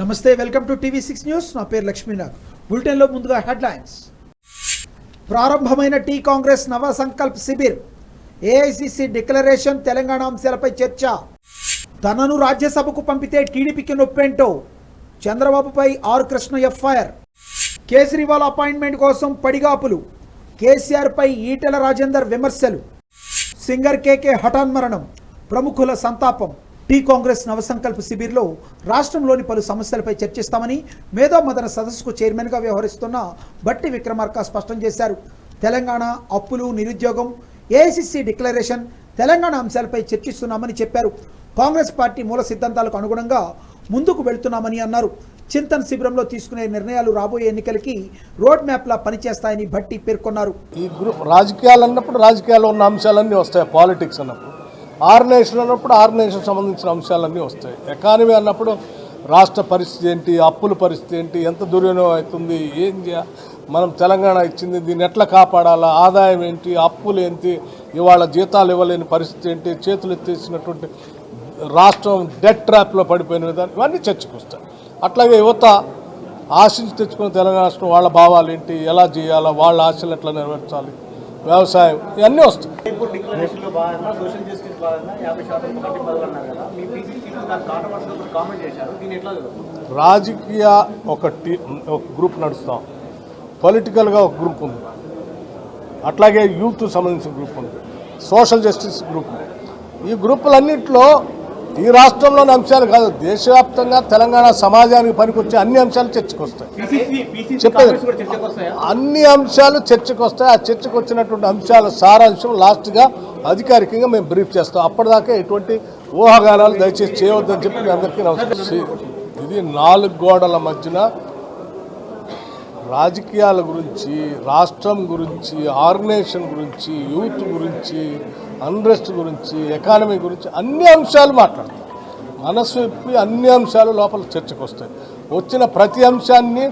నమస్తే, welcome to టీవీ6 news. నా పేరు లక్ష్మీనాథ్. బులెటిన్లో ముందుగా హెడ్లైన్స్. ప్రారంభమైన T Congress Nava Sankalp Shibir, AICC declaration, Telangana అంశాలపై చర్చ. తనను రాజ్యసభకు పంపితే టీడీపీకి నొప్పేంటో, చంద్రబాబుపై R Krishna FIR. Kejriwal appointment కోసం పడిగాపులు, కేసీఆర్పై ఈటెల రాజేందర్ విమర్శలు. సింగర్ కేకే హఠాన్మరణం, ప్రముఖుల సంతాపం. టీ కాంగ్రెస్ నవసంకల్ప శిబిర్లో రాష్ట్రంలోని పలు సమస్యలపై చర్చిస్తామని మేధో మదన సదస్సుకు చైర్మన్గా వ్యవహరిస్తున్న బట్టి విక్రమార్క స్పష్టం చేశారు. తెలంగాణ అప్పులు, నిరుద్యోగం, ఏఐసిసి డిక్లరేషన్, తెలంగాణ అంశాలపై చర్చిస్తున్నామని చెప్పారు. కాంగ్రెస్ పార్టీ మూల సిద్ధాంతాలకు అనుగుణంగా ముందుకు వెళ్తున్నామని అన్నారు. చింతన్ శిబిరంలో తీసుకునే నిర్ణయాలు రాబోయే ఎన్నికలకి రోడ్ మ్యాప్లా పనిచేస్తాయని భట్టి పేర్కొన్నారు. ఈ గ్రూప్ రాజకీయాలు అన్నప్పుడు రాజకీయాల్లో ఉన్న అంశాలన్నీ వస్తాయి. పాలిటిక్స్ అన్నప్పుడు ఆర్గనైజేషన్ అన్నప్పుడు ఆర్గనైజేషన్ సంబంధించిన అంశాలన్నీ వస్తాయి. ఎకానమీ అన్నప్పుడు రాష్ట్ర పరిస్థితి ఏంటి, అప్పుల పరిస్థితి ఏంటి, ఎంత దుర్వినియోగం అవుతుంది, ఏం మనం తెలంగాణ ఇచ్చింది, దీన్ని ఎట్లా కాపాడాలా, ఆదాయం ఏంటి, అప్పులు ఏంటి, ఇవాళ జీతాలు ఇవ్వలేని పరిస్థితి ఏంటి, చేతులు ఎత్తేసినటువంటి రాష్ట్రం డెట్ ట్రాప్లో పడిపోయిన విధానం, ఇవన్నీ చర్చకు వస్తాయి. అట్లాగే యువత ఆశించి తెచ్చుకున్న తెలంగాణ రాష్ట్రం వాళ్ళ భావాలు ఏంటి, ఎలా చేయాలా, వాళ్ళ ఆశలు ఎట్లా నెరవేర్చాలి, వ్యవసాయం, ఇవన్నీ వస్తాయి. రాజకీయ ఒక గ్రూప్ నడుస్తాం, పొలిటికల్గా ఒక గ్రూప్ ఉంది, అట్లాగే యూత్ సంబంధించిన గ్రూప్ ఉంది, సోషల్ జస్టిస్ గ్రూప్ ఉంది. ఈ గ్రూపులన్నింటిలో ఈ రాష్ట్రంలోని అంశాలు కాదు, దేశవ్యాప్తంగా తెలంగాణ సమాజానికి పనికొచ్చే అన్ని అంశాలు చర్చకు వస్తాయి. చెప్పేది అన్ని అంశాలు చర్చకు వస్తాయి. ఆ చర్చకు వచ్చినటువంటి అంశాల సారాంశం లాస్ట్గా అధికారికంగా మేము బ్రీఫ్ చేస్తాం. అప్పటిదాకా ఎటువంటి ఊహాగానాలు దయచేసి చేయవద్దని చెప్పి మీ అందరికీ నమస్కారం. ఇది 4 గోడల మధ్యన రాజకీయాల గురించి, రాష్ట్రం గురించి, ఆర్గనైజేషన్ గురించి, యూత్ గురించి, అన్రెస్ట్ గురించి, ఎకానమీ గురించి అన్ని అంశాలు మాట్లాడతాం. మనసు విప్పి అన్ని అంశాలు లోపల చర్చకు వస్తాయి. వచ్చిన ప్రతి అంశాన్ని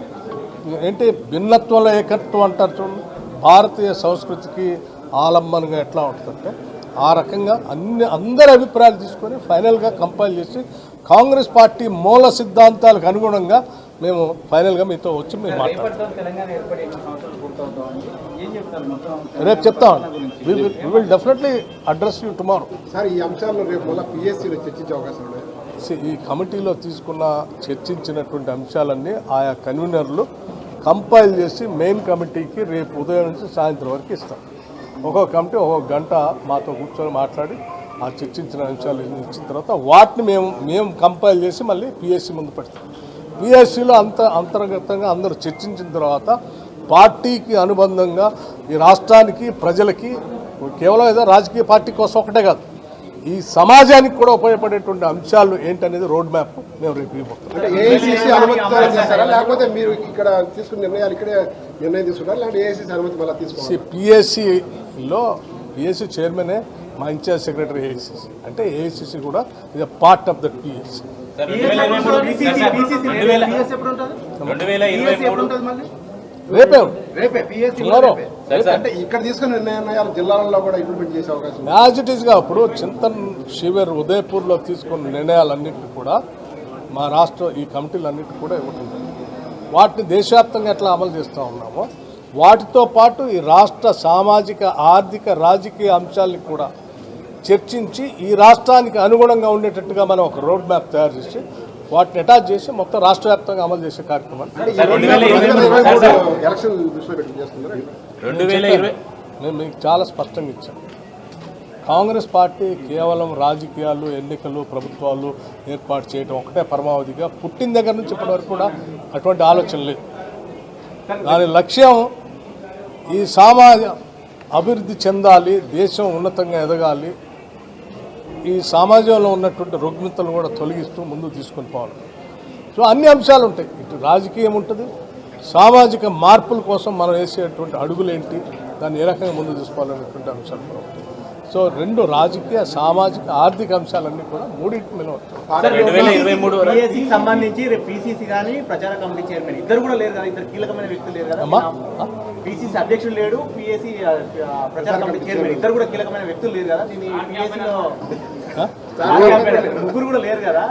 ఏంటి భిన్నత్వంలో ఏకత్వం అంటారు చూడండి, భారతీయ సంస్కృతికి ఆలంబనంగా ఎట్లా ఉంటుందంటే ఆ రకంగా అందరి అభిప్రాయాలు తీసుకొని ఫైనల్గా కంపైల్ చేసి కాంగ్రెస్ పార్టీ మూల సిద్ధాంతాలకు అనుగుణంగా మేము ఫైనల్గా మీతో వచ్చి మేము మాట్లాడతాం. రేపు చెప్తాం. We will definitely address you tomorrow. Sir, ఈ అంశాలను రేపు మళ్ళీ పిఎస్సీలో చర్చించే అవకాశం ఉంది. ఈ కమిటీలో చర్చించినటువంటి అంశాలన్నీ ఆయా కన్వీనర్లు కంపైల్ చేసి మెయిన్ కమిటీకి రేపు ఉదయం నుంచి సాయంత్రం వరకు ఇస్తాం. ఒక్కొక్క కమిటీ ఒక్కొక్క గంట మాతో కూర్చొని మాట్లాడి ఆ చర్చించిన అంశాలు ఇచ్చిన తర్వాత వాటిని మేము కంపైల్ చేసి మళ్ళీ పిఎస్సీ ముందు పెడతాం. పిఎస్సీలో అంతర్గతంగా అందరూ చర్చించిన తర్వాత పార్టీకి అనుబంధంగా ఈ రాష్ట్రానికి, ప్రజలకి, కేవలం ఏదో రాజకీయ పార్టీ కోసం ఒకటే కాదు, ఈ సమాజానికి కూడా ఉపయోగపడేటువంటి అంశాలు ఏంటనేది రోడ్ మ్యాప్ మేము రేపు ఇవ్వబోతాం. అంటే ఏఐసిసి అనుమతి చేస్తారా, లేకపోతే మీరు ఇక్కడ తీసుకున్న నిర్ణయాలు ఇక్కడే నిర్ణయం తీసుకుంటారా, లేకపోతే ఏఐసిసి అనుమతి మళ్ళీ తీసుకోవాలి? పిఎస్సీలో పిఎస్సీ చైర్మనే మా ఇన్ఛార్జ్ సెక్రటరీ ఏఐసిసి. అంటే ఏఐసిసి కూడా ఇది పార్ట్ ఆఫ్ ద పిఎస్సీ. ఇక్కడ తీసుకున్న నిర్ణయాలు జిల్లాలలో కూడా ఇంప్లిమెంట్ చేసే అవకాశం యాజ్ ఇట్ ఈస్గా ఇప్పుడు చింతన్ శిబిర్ ఉదయపూర్లో తీసుకున్న నిర్ణయాలన్నింటినీ కూడా మా రాష్ట్ర ఈ కమిటీలన్నింటినీ కూడా ఇవ్వటం. వాటిని దేశవ్యాప్తంగా ఎట్లా అమలు చేస్తూ ఉన్నామో వాటితో పాటు ఈ రాష్ట్ర సామాజిక, ఆర్థిక, రాజకీయ అంశాలని కూడా చర్చించి ఈ రాష్ట్రానికి అనుగుణంగా ఉండేటట్టుగా మనం ఒక రోడ్ మ్యాప్ తయారు చేసి వాటిని అటాచ్ చేసి మొత్తం రాష్ట్ర వ్యాప్తంగా అమలు చేసే కార్యక్రమాన్ని మేము మీకు చాలా స్పష్టంగా ఇచ్చాం. కాంగ్రెస్ పార్టీ కేవలం రాజకీయాలు, ఎన్నికలు, ప్రభుత్వాలు ఏర్పాటు చేయడం ఒకటే పరమావధిగా పుట్టిన దగ్గర నుంచి ఇప్పటివరకు కూడా అటువంటి ఆలోచన లేదు. దాని లక్ష్యం ఈ సమాజ అభివృద్ధి చెందాలి, దేశం ఉన్నతంగా ఎదగాలి, ఈ సమాజంలో ఉన్నటువంటి రుగ్మతలు కూడా తొలగిస్తూ ముందుకు తీసుకొని పోవాలి. సో అన్ని అంశాలు ఉంటాయి. ఇటు రాజకీయం ఉంటుంది, సామాజిక మార్పుల కోసం మనం వేసేటువంటి అడుగులేంటి, దాన్ని ఏ రకంగా ముందుకు తీసుకోవాలనేటువంటి అంశాలు కూడా ఉంటాయి. సో రెండు రాజకీయ, సామాజిక, ఆర్థిక అంశాలన్నీ కూడా మూడింటి మీద వస్తాయి. సంబంధించి పిసిసి కానీ ప్రచార కమిటీ చైర్మన్ ఇద్దరు కూడా లేరు కదా, ఇద్దరు కీలకమైన వ్యక్తులు లేరు కదా. పిసిసి అధ్యక్షుడు లేడు, పిఎస్సి ప్రచార కమిటీ చైర్మన్ ఇద్దరు కూడా కీలకమైన వ్యక్తులు లేరు కదా. దీన్ని పిఎస్సిలో ముగ్గురు కూడా లేరు కదా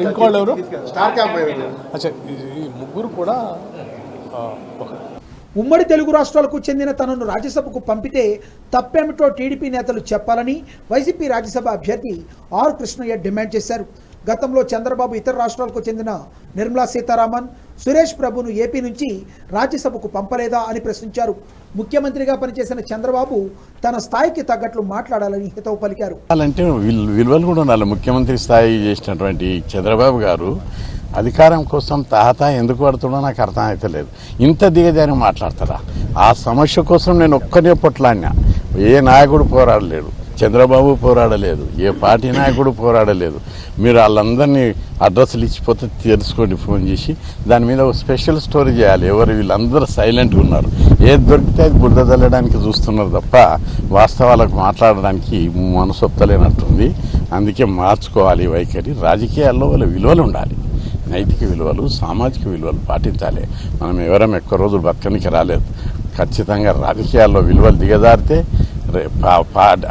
ఇంకోళ్ళు ఎవరు? స్టార్ క్యాంపెయిన్ అచ్చా, ఈ ముగ్గురు కూడా ఒక ఉమ్మడి తెలుగు రాష్ట్రాలకు చెందిన తనను రాజ్యసభకు పంపితే తప్పేమిటో టీడీపీ నేతలు చెప్పాలని వైసీపీ రాజ్యసభ అభ్యర్థి ఆర్ కృష్ణయ్య డిమాండ్ చేశారు. గతంలో చంద్రబాబు ఇతర రాష్ట్రాలకు చెందిన నిర్మలా సీతారామన్, సురేష్ ప్రభును ఏపీ నుంచి రాజ్యసభకు పంపలేదా అని ప్రశ్నించారు. ముఖ్యమంత్రిగా పనిచేసిన చంద్రబాబు తన స్థాయికి తగ్గట్లు మాట్లాడాలని హితవు పలికారు. అంటే విలువలు కూడా ఉండాలి. ముఖ్యమంత్రి స్థాయి చేసినటువంటి చంద్రబాబు గారు అధికారం కోసం తాహతా ఎందుకు పడుతుండో నాకు అర్థం అయితే లేదు. ఇంత దిగజారి మాట్లాడతారా? ఆ సమస్య కోసం నేను ఒక్కనే పొట్లాడినా. ఏ నాయకుడు పోరాడలేడు, చంద్రబాబు పోరాడలేదు, ఏ పార్టీ నాయకుడు పోరాడలేదు. మీరు వాళ్ళందరినీ అడ్రస్లు ఇచ్చిపోతే తెలుసుకోండి ఫోన్ చేసి. దాని మీద ఒక స్పెషల్ స్టోరీ చేయాలి. ఎవరు వీళ్ళందరూ సైలెంట్గా ఉన్నారు, ఏది దొరికితే అది బురద చల్లడానికి చూస్తున్నారు తప్ప వాస్తవాలకు మాట్లాడడానికి మనసొత్తలేనట్టుంది. అందుకే మార్చుకోవాలి వైఖరి. రాజకీయాల్లో వాళ్ళ విలువలు ఉండాలి, నైతిక విలువలు, సామాజిక విలువలు పాటించాలి. మనం ఎవరం ఎక్కువ రోజులు బతకనికి రాలేదు. ఖచ్చితంగా రాజకీయాల్లో విలువలు దిగజారితే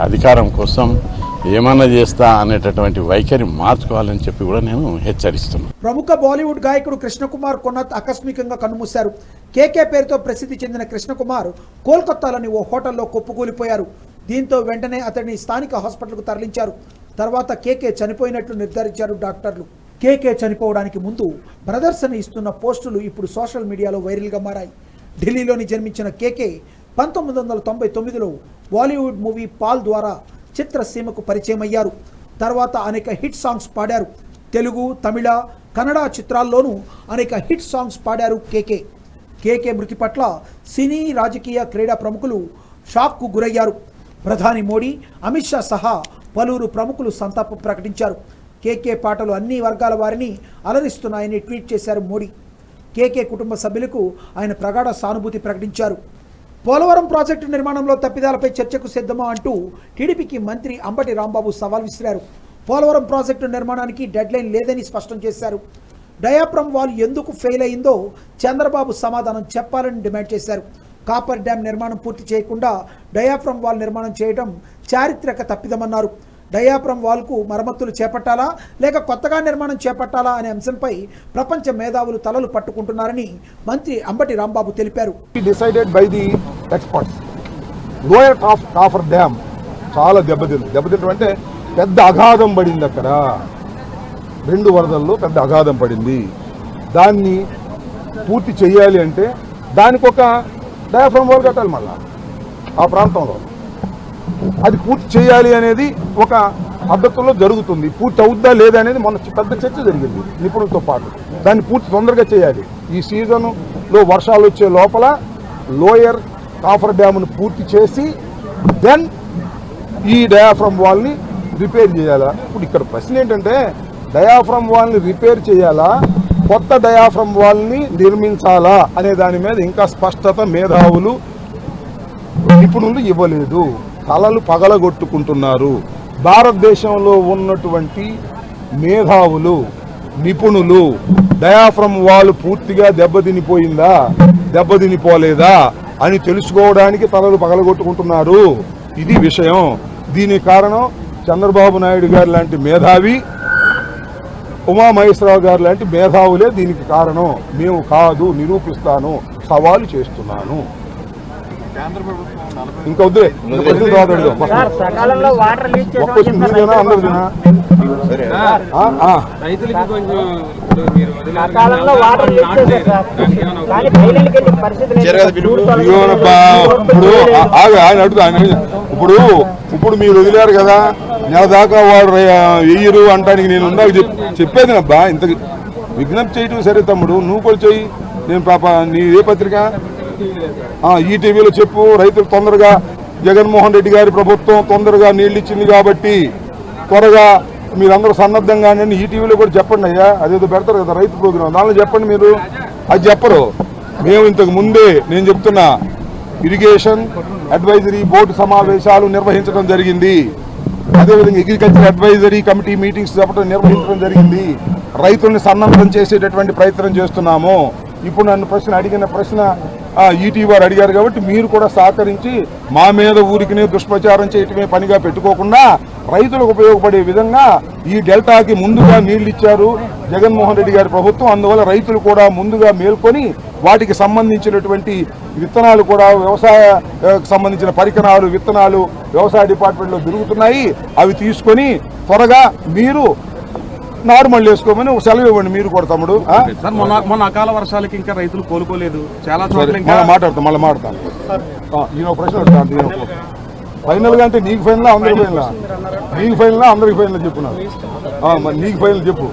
అధికారం కోసం ఏమన్నా చేస్తా అనేటటువంటి వైఖరి మార్చుకోవాలని చెప్పి కూడా నేను హెచ్చరిస్తున్నాను. ప్రముఖ బాలీవుడ్ గాయకుడు కృష్ణకుమార్ కొన్నత్ ఆకస్మికంగా కన్నుమూశారు. కేకే పేరుతో ప్రసిద్ధి చెందిన కృష్ణకుమార్ కోల్కతాలోని ఓ హోటల్లో కుప్పకూలిపోయారు. దీంతో వెంటనే అతడిని స్థానిక హాస్పిటల్కు తరలించారు. తర్వాత కేకే చనిపోయినట్లు నిర్ధారించారు డాక్టర్లు. కేకే చనిపోవడానికి ముందు ప్రదర్శన ఇస్తున్న పోస్టులు ఇప్పుడు సోషల్ మీడియాలో వైరల్గా మారాయి. ఢిల్లీలోని జన్మించిన కేకే 1999లో బాలీవుడ్ మూవీ పాల్ ద్వారా చిత్రసీమకు పరిచయం అయ్యారు. తర్వాత అనేక హిట్ సాంగ్స్ పాడారు. తెలుగు, తమిళ, కన్నడ చిత్రాల్లోనూ అనేక హిట్ సాంగ్స్ పాడారు కేకే. కేకే మృతి పట్ల సినీ, రాజకీయ, క్రీడా ప్రముఖులు షాక్కు గురయ్యారు. ప్రధాని మోడీ, అమిత్ షా సహా పలువురు ప్రముఖులు సంతాపం ప్రకటించారు. కేకే పాటలు అన్ని వర్గాల వారిని అలరిస్తున్నాయని ట్వీట్ చేశారు మోడీ. కేకే కుటుంబ సభ్యులకు ఆయన ప్రగాఢ సానుభూతి ప్రకటించారు. పోలవరం ప్రాజెక్టు నిర్మాణంలో తప్పిదాలపై చర్చకు సిద్ధమా అంటూ టీడీపీకి మంత్రి అంబటి రాంబాబు సవాల్ విసిరారు. పోలవరం ప్రాజెక్టు నిర్మాణానికి డెడ్లైన్ లేదని స్పష్టం చేశారు. డయాఫ్రమ్ వాల్ ఎందుకు ఫెయిల్ అయిందో చంద్రబాబు సమాధానం చెప్పాలని డిమాండ్ చేశారు. కాపర్ డ్యాం నిర్మాణం పూర్తి చేయకుండా డయాఫ్రమ్ వాల్ నిర్మాణం చేయడం చారిత్రక తప్పిదమన్నారు. డయాఫ్రమ్ వాల్కు మరమ్మతులు చేపట్టాలా లేక కొత్తగా నిర్మాణం చేపట్టాలా అనే అంశంపై ప్రపంచ మేధావులు తలలు పట్టుకుంటున్నారని మంత్రి అంబటి రాంబాబు తెలిపారు. Decided by the experts. Lower coffer dam చాలా దెబ్బతింటం అంటే పెద్ద అగాధం పడింది. అక్కడ 2 వరదల్లో పెద్ద అగాధం పడింది. దాన్ని పూర్తి చేయాలి అంటే దానికి ఒక డయాఫ్రమ్ వాల్ కట్టాలి. మళ్ళా ఆ ప్రాంతంలో అది పూర్తి చేయాలి అనేది ఒక పద్ధతుల్లో జరుగుతుంది. పూర్తి అవుద్దా లేదా అనేది మొన్న పెద్ద చర్చ జరిగింది నిపుణులతో పాటు. దాన్ని పూర్తి తొందరగా చేయాలి. ఈ సీజన్లో వర్షాలు వచ్చే లోపల లోయర్ కాఫర్ డ్యామ్ను పూర్తి చేసి దెన్ ఈ డయాఫ్రమ్ వాల్ని రిపేర్ చేయాలా. ఇప్పుడు ఇక్కడ ప్రశ్న ఏంటంటే డయాఫ్రమ్ వాల్ని రిపేర్ చేయాలా, కొత్త డయాఫ్రమ్ వాల్ని నిర్మించాలా అనే దాని మీద ఇంకా స్పష్టత మేధావులు, నిపుణులు ఇవ్వలేదు. తలలు పగలగొట్టుకుంటున్నారు. భారతదేశంలో ఉన్నటువంటి మేధావులు, నిపుణులు డయాఫ్రమ్ వాల్ పూర్తిగా దెబ్బతినిపోయిందా, దెబ్బతినిపోలేదా అని తెలుసుకోవడానికి తలలు పగలగొట్టుకుంటున్నారు. ఇది విషయం. దీనికి కారణం చంద్రబాబు నాయుడు గారు లాంటి మేధావి, ఉమామహేశ్వరరావు గారు లాంటి మేధావులే దీనికి కారణం. మేము కాదు, నిరూపిస్తాను, సవాలు చేస్తున్నాను. ఇంకా వద్దే ఇప్పుడు మీరు వదిలేరు కదా, నెల దాకా వాడు వెయ్యరు అంటానికి నేను ఉందాక చెప్పేది అబ్బా. ఇంత విజ్ఞప్తి చేయటం సరే తమ్ముడు, నువ్వు కూడా చెయ్యి. నేను పాప నీ ఏ పత్రిక ఈటీవీలో చెప్పు. రైతులు తొందరగా జగన్మోహన్ రెడ్డి గారి ప్రభుత్వం తొందరగా నీళ్ళు ఇచ్చింది కాబట్టి త్వరగా మీరందరూ సన్నద్ధంగా ఈటీవీలో కూడా చెప్పండి అయ్యా. అదేదో పెడతారు కదా రైతు ప్రోగ్రాం, దానిలో చెప్పండి. మీరు అది చెప్పరు. మేము ఇంతకు ముందే నేను చెప్తున్నా, ఇరిగేషన్ అడ్వైజరీ బోర్డు సమావేశాలు నిర్వహించడం జరిగింది. అదేవిధంగా అగ్రికల్చర్ అడ్వైజరీ కమిటీ మీటింగ్స్ నిర్వహించడం జరిగింది. రైతుల్ని సన్నద్ధం చేసేటటువంటి ప్రయత్నం చేస్తున్నాము. ఇప్పుడు నన్ను అడిగిన ప్రశ్న ఈటీ వారు అడిగారు కాబట్టి మీరు కూడా సహకరించి మా మీద ఊరికినే దుష్ప్రచారం చేయటమే పనిగా పెట్టుకోకుండా రైతులకు ఉపయోగపడే విధంగా ఈ డెల్టాకి ముందుగా నీళ్లు ఇచ్చారు జగన్మోహన్ రెడ్డి గారి ప్రభుత్వం. అందువల్ల రైతులు కూడా ముందుగా మేల్కొని వాటికి సంబంధించినటువంటి విత్తనాలు కూడా వ్యవసాయ సంబంధించిన పరికరాలు విత్తనాలు వ్యవసాయ డిపార్ట్మెంట్లో దొరుకుతున్నాయి. అవి తీసుకొని త్వరగా మీరు నార్మల్ వేసుకోమని సెలవు ఇవ్వండి. మీరు కూడా తమ్ముడు మొన్న అకాల వర్షాలకి ఇంకా రైతులు కోలుకోలేదు. చాలా మాట్లాడతాను నేను ప్రశ్న అడుగుతాను. ఫైనల్ గా అంటే నీకు ఫైనల్ అందరికి ఫైనల్ నీకు ఫైనల్ అందరికి ఫైనల్ చెప్పున్నారు. మరి నీకు ఫైనల్ చెప్పు.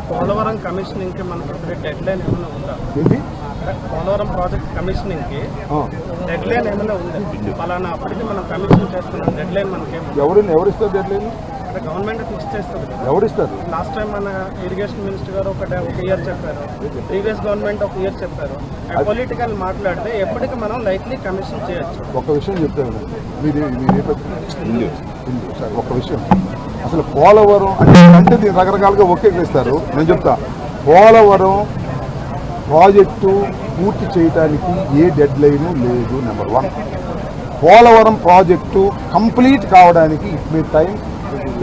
పోలవరం కమిషనింగ్ కి మనకి డెడ్ లైన్ ఏమైనా ఉందా? పోలవరం ప్రాజెక్ట్ కమిషనింగ్ కి డెడ్ లైన్ ఏమైనా ఉంది? పలానా అప్పటికి మనం కమిషన్ చేస్తున్నాం, డెడ్ లైన్ మనకి ఎవరిస్తారు డెడ్ లైన్? గవర్నమెంట్ ఫిక్స్ చేస్తుంది. ఎవరిస్తారు? లాస్ట్ టైం మన ఇరిగేషన్ మినిస్టర్ గారు ఒక ఇయర్ చెప్పారు, ప్రీవియస్ గవర్నమెంట్ ఒక ఇయర్ చెప్పారు. పొలిటికల్ మాట్లాడితే ఎప్పటికీ మనం లైక్లీ కమిషన్ చేయొచ్చు. ఒక విషయం చెప్తాను, ఒక విషయం అసలు పోలవరం అంటే దీన్ని రకరకాలుగా ఒకేస్తారు. నేను చెప్తా, పోలవరం ప్రాజెక్టు పూర్తి చేయడానికి ఏ డెడ్ లైను లేదు. నెంబర్ 1, పోలవరం ప్రాజెక్టు కంప్లీట్ కావడానికి it May time,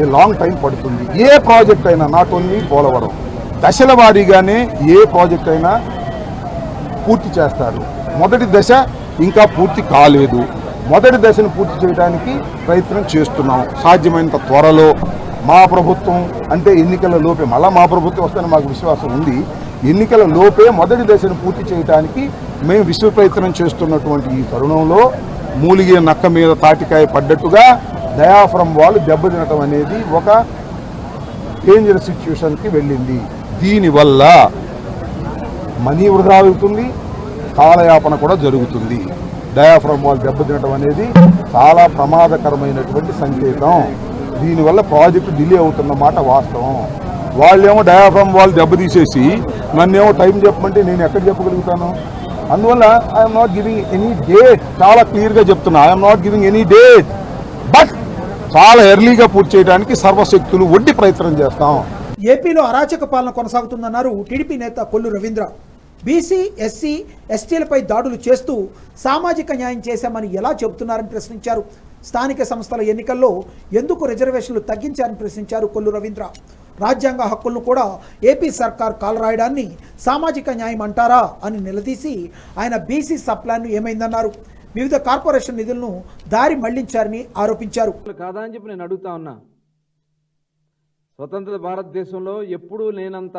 a long time పడుతుంది. ఏ ప్రాజెక్ట్ అయినా, నాట్ ఓన్లీ పోలవరం, దశల వారీగానే ఏ ప్రాజెక్ట్ అయినా పూర్తి చేస్తారు. మొదటి దశ ఇంకా పూర్తి కాలేదు. మొదటి దశను పూర్తి చేయడానికి ప్రయత్నం చేస్తున్నాం. సాధ్యమైనంత త్వరలో మా ప్రభుత్వం అంటే ఎన్నికల లోపే, మళ్ళీ మా ప్రభుత్వం వస్తుందని మాకు విశ్వాసం ఉంది. ఎన్నికల లోపే మొదటి దశను పూర్తి చేయడానికి మేము విశ్వ ప్రయత్నం చేస్తున్నటువంటి ఈ తరుణంలో మూలిగే నక్క మీద తాటికాయ పడ్డట్టుగా డయాఫ్రమ్ వాళ్ళు దెబ్బతినటం అనేది ఒక డేంజరస్ సిచ్యువేషన్కి వెళ్ళింది. దీనివల్ల మనీ వృధా అవుతుంది, కాలయాపన కూడా జరుగుతుంది. డయాఫ్రమ్ వాల్ దెబ్బతినటం అనేది చాలా ప్రమాదకరమైనటువంటి సంకేతం. దీనివల్ల ప్రాజెక్టు డిలే అవుతున్న మాట వాస్తవం. వాళ్ళేమో డయాఫ్రమ్ వాల్ దెబ్బతీసేసి నన్నేమో టైం చెప్పమంటే నేను ఎక్కడ చెప్పగలుగుతాను? అందువల్ల I'm not giving any date. చాలా క్లియర్గా చెప్తున్నా, I'm not giving any date. But చాలా ఎర్లీగా పూర్తి చేయడానికి సర్వశక్తులు ఒడ్డి ప్రయత్నం చేస్తాం. ఏపీలో అరాచక పాలన కొనసాగుతుందన్నారు టీడీపీ నేత కొల్లు రవీంద్ర. బీసీ, ఎస్సీ, ఎస్టీలపై దాడులు చేస్తూ సామాజిక న్యాయం చేశామని ఎలా చెబుతున్నారని ప్రశ్నించారు. స్థానిక సంస్థల ఎన్నికల్లో ఎందుకు రిజర్వేషన్లు తగ్గించారని ప్రశ్నించారు కొల్లు రవీంద్ర. రాజ్యాంగ హక్కులను కూడా ఏపీ సర్కార్ కాలరాయడాన్ని సామాజిక న్యాయం అంటారా అని నిలదీసి ఆయన బీసీ సప్లాన్ను ఏమైందన్నారు. వివిధ కార్పొరేషన్ నిధులను దారి మళ్లించారని ఆరోపించారు. కాదా అని చెప్పి నేను అడుగుతా ఉన్నా. స్వతంత్ర భారతదేశంలో ఎప్పుడూ లేనంత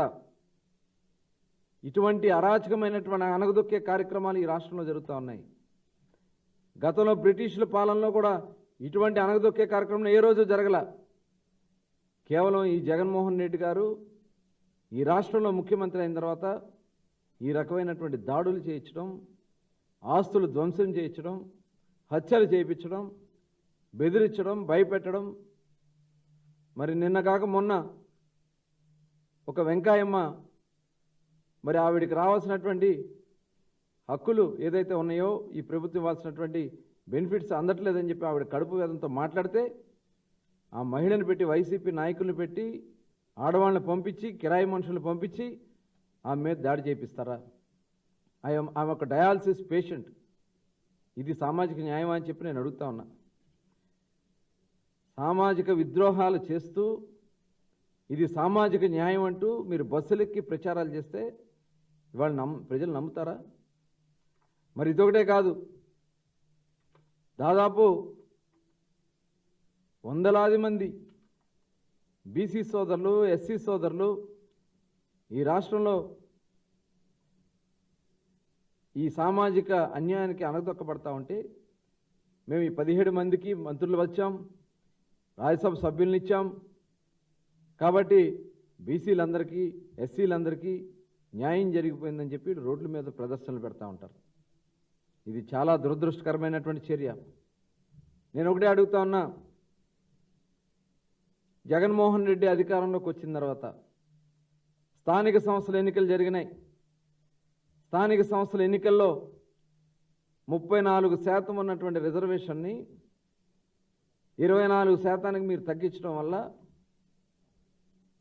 ఇటువంటి అరాచకమైనటువంటి అణగదొక్కే కార్యక్రమాలు ఈ రాష్ట్రంలో జరుగుతూ ఉన్నాయి. గతంలో బ్రిటిషుల పాలనలో కూడా ఇటువంటి అణగదొక్కే కార్యక్రమం ఏ రోజు జరగల. కేవలం ఈ జగన్మోహన్ రెడ్డి గారు ఈ రాష్ట్రంలో ముఖ్యమంత్రి అయిన తర్వాత ఈ రకమైనటువంటి దాడులు చేయించడం, ఆస్తులు ధ్వంసం చేయించడం, హత్యలు చేయించడం, బెదిరించడం, భయపెట్టడం. మరి నిన్న కాక మొన్న ఒక వెంకాయమ్మ మరి ఆవిడికి రావాల్సినటువంటి హక్కులు ఏదైతే ఉన్నాయో ఈ ప్రభుత్వం ఇవ్వాల్సినటువంటి బెనిఫిట్స్ అందట్లేదని చెప్పి ఆవిడ కడుపు వేదంతో మాట్లాడితే ఆ మహిళను పెట్టి, వైసీపీ నాయకులను పెట్టి, ఆడవాళ్ళని పంపించి, కిరాయి మనుషులను పంపించి ఆమె మీద దాడి చేపిస్తారా? ఆమె ఒక డయాలసిస్ పేషెంట్. ఇది సామాజిక న్యాయం అని చెప్పి నేను అడుగుతా ఉన్నా. సామాజిక విద్రోహాలు చేస్తూ ఇది సామాజిక న్యాయం అంటూ మీరు బస్సులెక్కి ప్రచారాలు చేస్తే ఇవాళ ప్రజలు నమ్ముతారా? మరి ఇదొకటే కాదు, దాదాపు వందలాది మంది బీసీ సోదరులు, ఎస్సీ సోదరులు ఈ రాష్ట్రంలో ఈ సామాజిక అన్యాయానికి అణగదొక్కబడతా ఉంటే మేము ఈ 17 మందికి మంత్రులు వచ్చాం, రాజ్యసభ సభ్యులను ఇచ్చాం. కాబట్టి బీసీలందరికీ, ఎస్సీలందరికీ న్యాయం జరిగిపోయిందని చెప్పి రోడ్ల మీద ప్రదర్శనలు పెడతా ఉంటారు. ఇది చాలా దురదృష్టకరమైనటువంటి చర్య. నేను ఒకటే అడుగుతా ఉన్నా, జగన్మోహన్ రెడ్డి అధికారంలోకి వచ్చిన తర్వాత స్థానిక సంస్థల ఎన్నికలు జరిగినాయి. స్థానిక సంస్థల ఎన్నికల్లో 34% ఉన్నటువంటి రిజర్వేషన్ని 24% మీరు తగ్గించడం వల్ల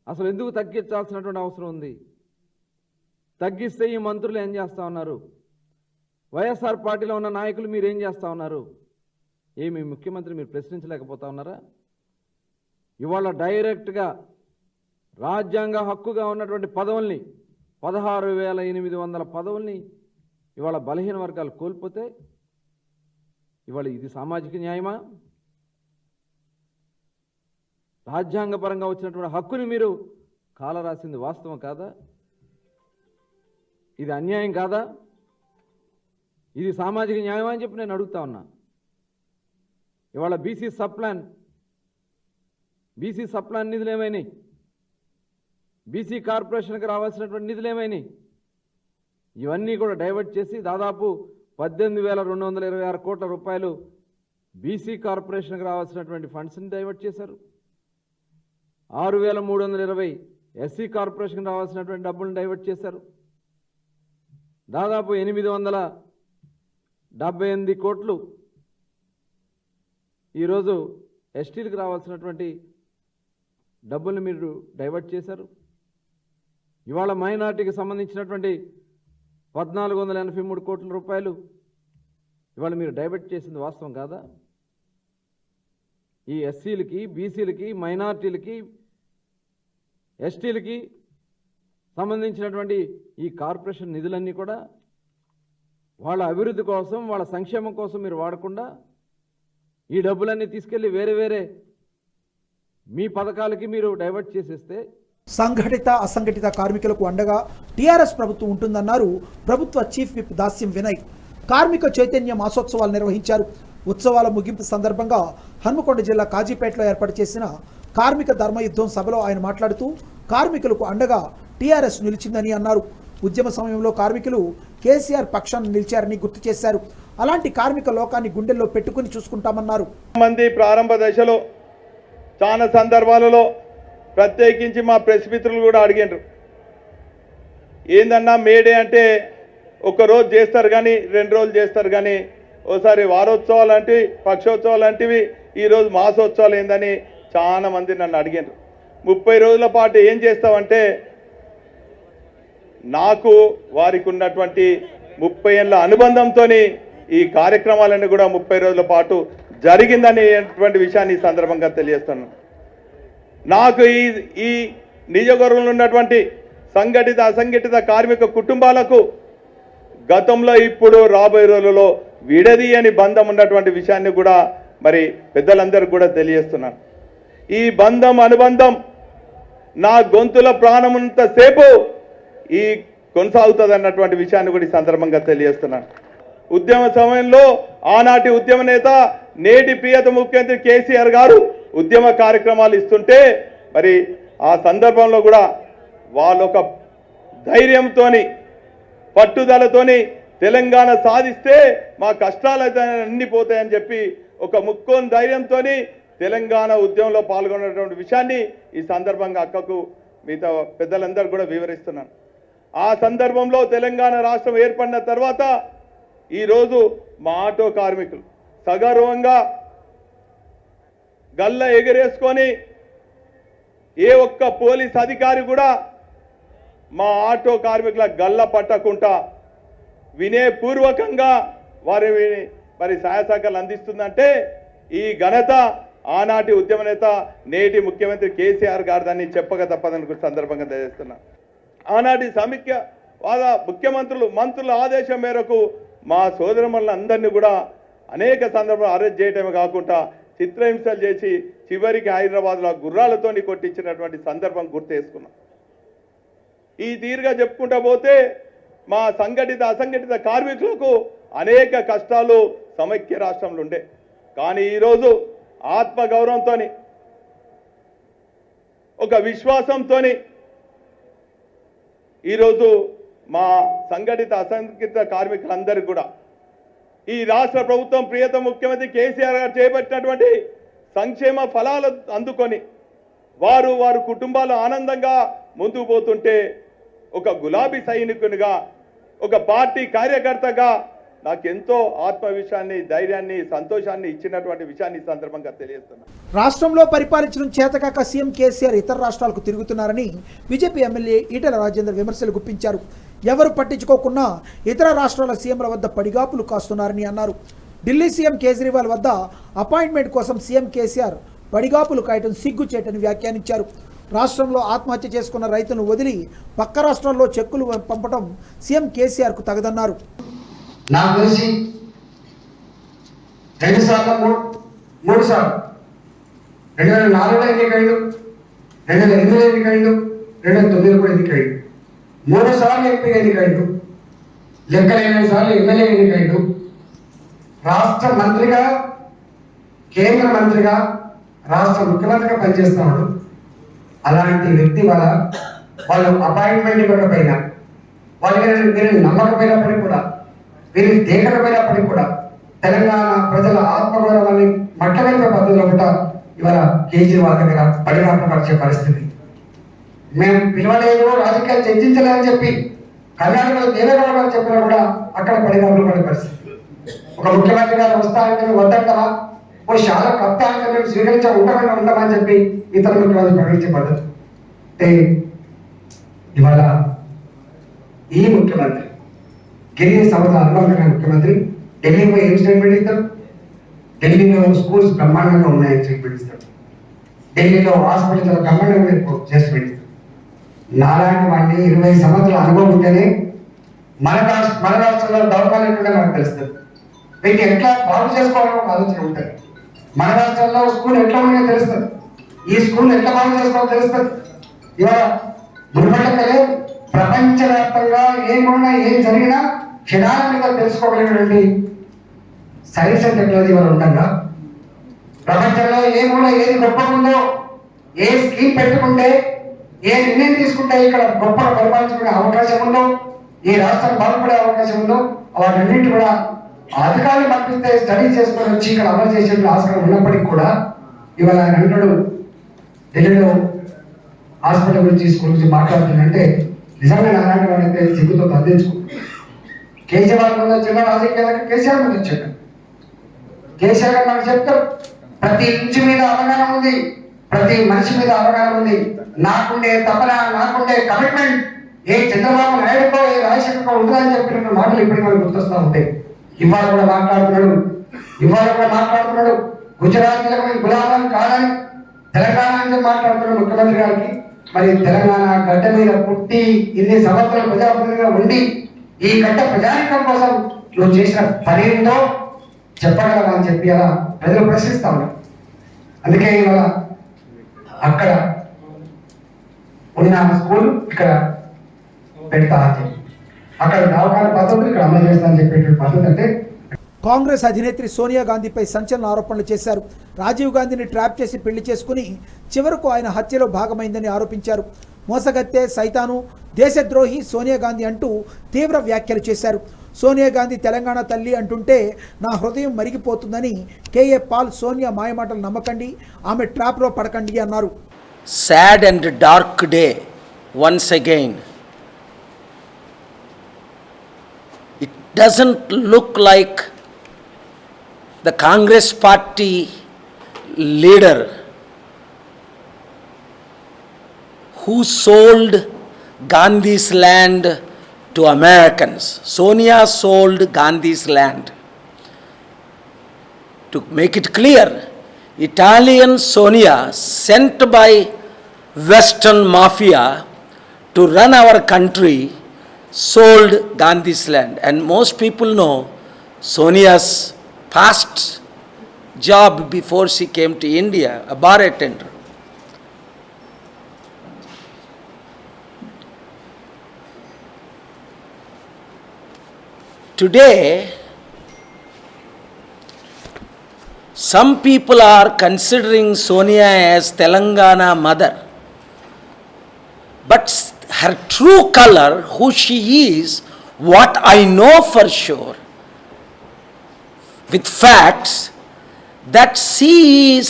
అసలు ఎందుకు తగ్గించాల్సినటువంటి అవసరం ఉంది? తగ్గిస్తే ఈ మంత్రులు ఏం చేస్తూ ఉన్నారు? వైఎస్ఆర్ పార్టీలో ఉన్న నాయకులు మీరేం చేస్తూ ఉన్నారు? ఏమి ముఖ్యమంత్రి మీరు ప్రశ్నించలేకపోతా ఉన్నారా? ఇవాళ డైరెక్ట్గా రాజ్యాంగ హక్కుగా ఉన్నటువంటి పదవుల్ని 16,800 పదవుల్ని ఇవాళ బలహీన వర్గాలు కోల్పోతే ఇవాళ ఇది సామాజిక న్యాయమా? రాజ్యాంగపరంగా వచ్చినటువంటి హక్కుని మీరు కాలరాసింది వాస్తవం కాదా? ఇది అన్యాయం కాదా? ఇది సామాజిక న్యాయం అని చెప్పి నేను అడుగుతా ఉన్నా. ఇవాళ బీసీ సప్లాన్ నిధులు ఏమైనాయి? బీసీ కార్పొరేషన్కి రావాల్సినటువంటి నిధులు ఏమైనాయి? ఇవన్నీ కూడా డైవర్ట్ చేసి దాదాపు 18,226 కోట్ల రూపాయలు బీసీ కార్పొరేషన్కి రావాల్సినటువంటి ఫండ్స్ని డైవర్ట్ చేశారు. 6,320 ఎస్సీ కార్పొరేషన్కి రావాల్సినటువంటి డబ్బులను డైవర్ట్ చేశారు. దాదాపు 878 కోట్లు ఈరోజు ఎస్టీలకు రావాల్సినటువంటి డబ్బుల్ని మీరు డైవర్ట్ చేశారు. ఇవాళ మైనార్టీకి సంబంధించినటువంటి 1,483 కోట్ల రూపాయలు ఇవాళ మీరు డైవర్ట్ చేసింది వాస్తవం కాదా? ఈ ఎస్సీలకి, బీసీలకి, మైనార్టీలకి, ఎస్టీలకి సంబంధించినటువంటి ఈ కార్పొరేషన్ నిధులన్నీ కూడా వాళ్ళ అభివృద్ధి కోసం, వాళ్ళ సంక్షేమం కోసం మీరు వాడకుండా ఈ డబ్బులన్నీ తీసుకెళ్లి వేరే మీ పథకాలకి మీరు డైవర్ట్ చేసేస్తే సంఘటిత అసంఘటిత కార్మికులకు అండగా టీఆర్ఎస్ ప్రభుత్వం ఉంటుందన్నారు ప్రభుత్వ చీఫ్ విప్ దాస్యం వినయ్. కార్మిక చైతన్య మాసోత్సవాలు నిర్వహించారు. ఉత్సవాల ముగింపు సందర్భంగా హన్మకొండ జిల్లా కాజీపేటలో ఏర్పాటు చేసిన కార్మిక ధర్మయుద్ధం సభలో ఆయన మాట్లాడుతూ కార్మికులకు అండగా టీఆర్ఎస్ నిలిచిందని అన్నారు. ఉద్యమ సమయంలో కార్మికులు కేసీఆర్ పక్షాన నిలిచారని గుర్తు చేశారు. అలాంటి కార్మిక లోకాన్ని గుండెల్లో పెట్టుకుని చూసుకుంటామన్నారు. మంది ప్రారంభ దశలో చాలా సందర్భాలలో ప్రత్యేకించి మా ప్రెస్ మిత్రులు కూడా అడిగినారు, ఏందన్నా మేడే అంటే ఒక రోజు చేస్తారు కానీ 2 రోజులు చేస్తారు కానీ ఓసారి వారోత్సవాలు లాంటివి, పక్షోత్సవాలు లాంటివి, ఈరోజు మాసోత్సవాలు ఏందని చాలా మంది నన్ను అడిగినారు. 30 రోజుల పాటు ఏం చేస్తామంటే నాకు వారికి ఉన్నటువంటి 30 ఏళ్ళ అనుబంధంతో ఈ కార్యక్రమాలన్నీ కూడా 30 రోజుల పాటు జరిగిందనేటువంటి విషయాన్ని ఈ సందర్భంగా తెలియజేస్తున్నాను. నాకు ఈ నియోజకవర్గంలో ఉన్నటువంటి సంఘటిత అసంఘటిత కార్మిక కుటుంబాలకు గతంలో ఇప్పుడు రాబోయే రోజులలో విడదీయని బంధం ఉన్నటువంటి విషయాన్ని కూడా మరి పెద్దలందరికీ కూడా తెలియజేస్తున్నాను. ఈ బంధం అనుబంధం నా గొంతుల ప్రాణమున్నంతసేపు ఈ కొనసాగుతుంది అన్నటువంటి విషయాన్ని కూడా ఈ సందర్భంగా తెలియజేస్తున్నాను. ఉద్యమ సమయంలో ఆనాటి ఉద్యమ నేత నేటి ప్రియత ముఖ్యమంత్రి కేసీఆర్ గారు ఉద్యమ కార్యక్రమాలు ఇస్తుంటే మరి ఆ సందర్భంలో కూడా వాళ్ళు ఒక ధైర్యంతోని, పట్టుదలతోని తెలంగాణ సాధిస్తే మా కష్టాలు అయితే అన్ని పోతాయని చెప్పి ఒక ముక్కోని ధైర్యంతో తెలంగాణ ఉద్యమంలో పాల్గొన్నటువంటి విషయాన్ని ఈ సందర్భంగా అక్కకు మిగతా పెద్దలందరూ కూడా వివరిస్తున్నాను. ఆ సందర్భంలో తెలంగాణ రాష్ట్రం ఏర్పడిన తర్వాత ఈరోజు మా ఆటో కార్మికులు సగర్వంగా గల్ల ఎగరేసుకొని ఏ ఒక్క పోలీస్ అధికారి కూడా మా ఆటో కార్మికుల గల్ల పట్టకుండా వినయపూర్వకంగా వారి మరి సహాయ సహకారాలు అందిస్తుందంటే ఈ ఘనత ఆనాటి ఉద్యమ నేత నేటి ముఖ్యమంత్రి కేసీఆర్ గారిదని చెప్పక తప్పదని సందర్భంగా తెలియజేస్తున్నా. ఆనాటి సమైక్యవాద ముఖ్యమంత్రులు, మంత్రుల ఆదేశం మేరకు మా సోదరులందరినీ కూడా అనేక సందర్భాలు అరెస్ట్ చేయడమే కాకుండా చిత్రహింసలు చేసి చివరికి హైదరాబాద్లో గుర్రాలతోని కొట్టించినటువంటి సందర్భం గుర్తు చేసుకున్నాం. ఈ తీరుగా చెప్పుకుంటా పోతే మా సంఘటిత అసంఘటిత కార్మికులకు అనేక కష్టాలు సమైక్య రాష్ట్రంలో ఉండే. కానీ ఈరోజు ఆత్మగౌరవంతో, ఒక విశ్వాసంతో ఈరోజు మా సంఘటిత అసంఘటిత కార్మికులందరికీ కూడా ఈ రాష్ట్ర ప్రభుత్వం ప్రియతమ ముఖ్యమంత్రి కేసీఆర్ గారు చేపట్టినటువంటి సంక్షేమ ఫలాలు అందుకొని వారు కుటుంబాలు ఆనందంగా ముందుకు పోతుంటే ఒక గులాబీ సైనికునిగా, ఒక పార్టీ కార్యకర్తగా నాకు ఎంతో ఆత్మవిశ్వాసాన్ని, ధైర్యాన్ని, సంతోషాన్ని ఇచ్చినటువంటి విషయాన్ని ఈ సందర్భంగా తెలియజేస్తున్నాను. రాష్ట్రంలో పరిపాలించడం చేతకాక సీఎం కేసీఆర్ ఇతర రాష్ట్రాలకు తిరుగుతున్నారని బీజేపీ ఎమ్మెల్యే ఈటెల రాజేందర్ విమర్శలు గుప్పించారు. ఎవరు పట్టించుకోకున్నా ఇతర రాష్ట్రాల సీఎంల వద్ద పడిగాపులు కాస్తున్నారని అన్నారు. ఢిల్లీ సీఎం కేజ్రీవాల్ వద్ద అపాయింట్మెంట్ కోసం సీఎం కేసీఆర్ పడిగాపులు కాయటం సిగ్గుచేటని వ్యాఖ్యానించారు. రాష్ట్రంలో ఆత్మహత్య చేసుకున్న రైతును వదిలి పక్క రాష్ట్రాల్లో చెక్కులు పంపడం సీఎం కేసీఆర్కు తగదన్నారు. నాకు తెలిసి 2 సార్లు 3 సార్లు 2004లో ఎన్నికైండు, 2008లో ఎన్నికైండు, 2009లో కూడా ఎన్నికైండు. 3 సార్లు ఎంపీ ఎన్నికైండు, లెక్కలేని సార్లు ఎమ్మెల్యే ఎన్నికైండు. రాష్ట్ర మంత్రిగా, కేంద్ర మంత్రిగా, రాష్ట్ర ముఖ్యమంత్రిగా పనిచేస్తున్నాడు. అలాంటి వ్యక్తి వాళ్ళు అపాయింట్మెంట్ ఇవ్వకపోయినా, వీరిని నమ్మకపోయినప్పటికీ కూడా, వీరిని దేకకపోయినప్పటికీ కూడా తెలంగాణ ప్రజల ఆత్మగౌరవాన్ని మట్టవెంపే పద్ధతిలో కూడా ఇవాళ కేజ్రీవాల్ దగ్గర పడిగాపరిచే పరిస్థితి. మేము పిలవలేదు, రాజకీయాలు చర్చించలేదని చెప్పి కర్ణాటకలో దేవేగౌడ గారు చెప్పినా కూడా అక్కడ పడిగాపులు పడే పరిస్థితి. ఒక ముఖ్యమంత్రి గారు వస్తారంటే మేము వద్దంటామా, ఓ శాల కప్తా అంటే మేము ఉంటామని చెప్పి ఇతర ముఖ్యమంత్రి ప్రకటించే పద్ధతి. అంటే ఇవాళ ఈ ముఖ్యమంత్రి గిరిజన సమత అనుభవంగా ముఖ్యమంత్రి ఢిల్లీలో ఏం స్టేట్మెంట్ ఇస్తారు? ఢిల్లీలో స్కూల్స్ బ్రహ్మాండంగా ఉన్నాయని స్టేట్మెంట్ ఇస్తారు. ఢిల్లీలో హాస్పిటల్ బ్రహ్మాండంగా స్టేట్మెంట్ ఇస్తారు. నాలాంటి వాడిని 20 సంవత్సరాల అనుభవం ఉంటేనే మన రాష్ట్రంలో దౌర్బల్యం ఉంటే మనకు తెలుస్తుంది. వీటిని ఎట్లా బాగు చేసుకోవాలో ఒక ఆలోచన ఉంటుంది. మన రాష్ట్రంలో స్కూల్ ఎట్లా ఉన్నాయో తెలుస్తుంది, ఈ స్కూల్ ఎట్లా బాగు చేసుకోవాలో తెలుస్తుంది. ఇవాళ మునుపటికలే ప్రపంచవ్యాప్తంగా ఏమున్నా ఏం జరిగినా క్షణాల మీద తెలుసుకోగలిగినటువంటి సైన్స్ అండ్ టెక్నాలజీ వల్ల ఉండగా, ప్రపంచంలో ఏమున్నా ఏది గొప్ప ఉందో, ఏ స్కీమ్ పెట్టుకుంటే, ఏ నిర్ణయం తీసుకుంటే ఇక్కడ గొప్పగా పరిపాలించుకునే అవకాశం ఉందో, ఈ రాష్ట్రం బాగుపడే అవకాశం ఉందో, వాటన్నింటి కూడా అధికారులు పంపిస్తే స్టడీ చేసుకొని వచ్చి ఇక్కడ అమలు చేసే ఆస్కారం ఉన్నప్పటికీ కూడా ఇవాళ ఆయన అంటాడు ఢిల్లీలో హాస్పిటల్ గురించి, స్కూల్ గురించి మాట్లాడుతుందంటే నిజంగా అలాంటి వాళ్ళైతే సిగ్గుతో తగ్గించుకుంటారు. కేసీఆర్ ముందు వచ్చిన రాజకీయాలకు కేసీఆర్ ముందు వచ్చాడు. కేసీఆర్ గారు మనకు చెప్తారు, ప్రతి ఇంచు మీద అవగాహన ఉంది, ప్రతి మనిషి మీద అవగాహన ఉంది, నాకుండే తపన, నాకుండే కమిట్మెంట్ ఏ చంద్రబాబు నాయుడుకో ఏ రాజశేఖర్కో ఉంటుందని చెప్పిన మాటలు ఇప్పటికీ మనకు గుర్తొస్తూ ఉంటాయి. ఇవాళ కూడా మాట్లాడుతున్నాడు గుజరాతీలకు గులాబం కాదని, తెలంగాణ అని మాట్లాడుతున్నాడు ముఖ్యమంత్రి గారికి. మరి తెలంగాణ గడ్డ మీద పుట్టి ఇన్ని సంవత్సరాలు ప్రజాప్రతినిధిగా ఉండి ఈ గడ్డ ప్రజానికం కోసం నువ్వు చేసిన పని ఏంటో చెప్పగలవని చెప్పి అలా ప్రజలు ప్రశ్నిస్తా ఉన్నారు. అందుకే ఇవాళ అక్కడ ఉన్న స్కూల్ ఇక్కడ పెడతా అని చెప్పి, అక్కడ దవాఖాన పద్ధతులు ఇక్కడ అమలు చేస్తా అని చెప్పేటువంటి పద్ధతి. అంటే కాంగ్రెస్ అధినేత్రి సోనియా గాంధీపై సంచలన ఆరోపణలు చేశారు. రాజీవ్ గాంధీని ట్రాప్ చేసి పెళ్లి చేసుకుని చివరకు ఆయన హత్యలో భాగమైందని ఆరోపించారు. మోసగత్తె, సైతాను, దేశద్రోహి సోనియా గాంధీ అంటూ తీవ్ర వ్యాఖ్యలు చేశారు. సోనియా గాంధీ తెలంగాణ తల్లి అంటుంటే నా హృదయం మరిగిపోతుందని కేఏ పాల్ సోనియా మాయమాటలు నమ్మకండి, ఆమె ట్రాప్లో పడకండి అన్నారు. Sad and dark day once again. It doesn't look like the Congress party leader who sold Gandhi's land to Americans. Sonia sold Gandhi's land. To make it clear, Italian Sonia sent by Western mafia to run our country sold Gandhi's land. And most people know Sonia's past job before she came to India, a bar attender. Today, some people are considering Sonia as Telangana mother. But her true color, who she is, what I know for sure, with facts, that she is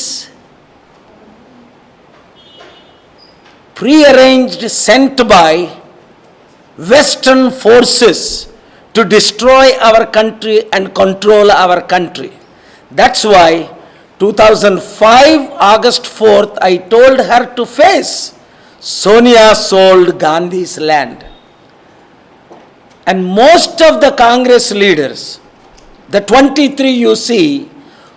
prearranged, sent by Western forces to to destroy our country and control our country. That's why 2005 August 4th I told her to face. Sonia sold Gandhi's land. And most of the Congress leaders, the 23 you see,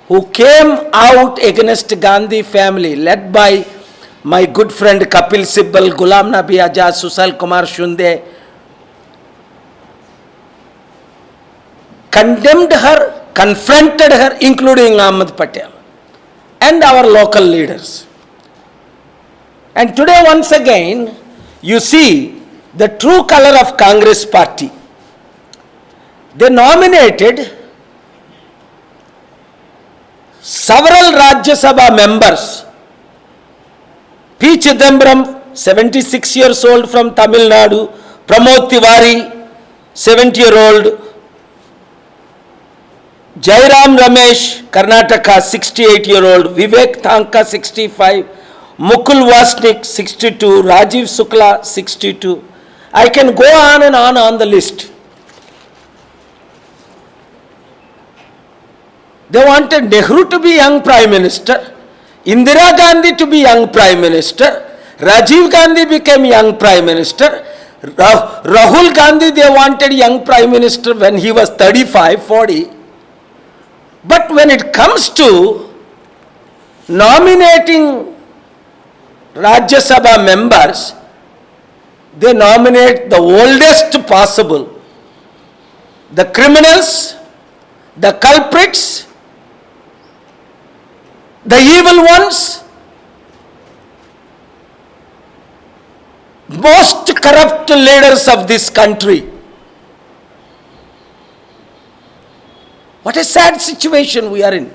who came out against Gandhi family, led by my good friend Kapil Sibal, Ghulam Nabi Azad, Sushil Kumar Shunde, condemned her, confronted her, including Ahmed Patel and our local leaders. And today once again, you see the true color of Congress party. They nominated several Rajya Sabha members. P. Chidambaram, 76 years old from Tamil Nadu, Pramod Tiwari, 70-year-old, Jairam Ramesh, Karnataka, 68-year-old, Vivek Thanka, 65, Mukul Vasnik, 62, Rajiv Sukla, 62. I can go on and on the list. They wanted Nehru to be young Prime Minister, Indira Gandhi to be young Prime Minister, Rajiv Gandhi became young Prime Minister, Rahul Gandhi they wanted young Prime Minister when he was 35, 40. But when it comes to nominating Rajya Sabha members, they nominate the oldest possible, the criminals, the culprits, the evil ones, most corrupt leaders of this country. What a sad situation we are in.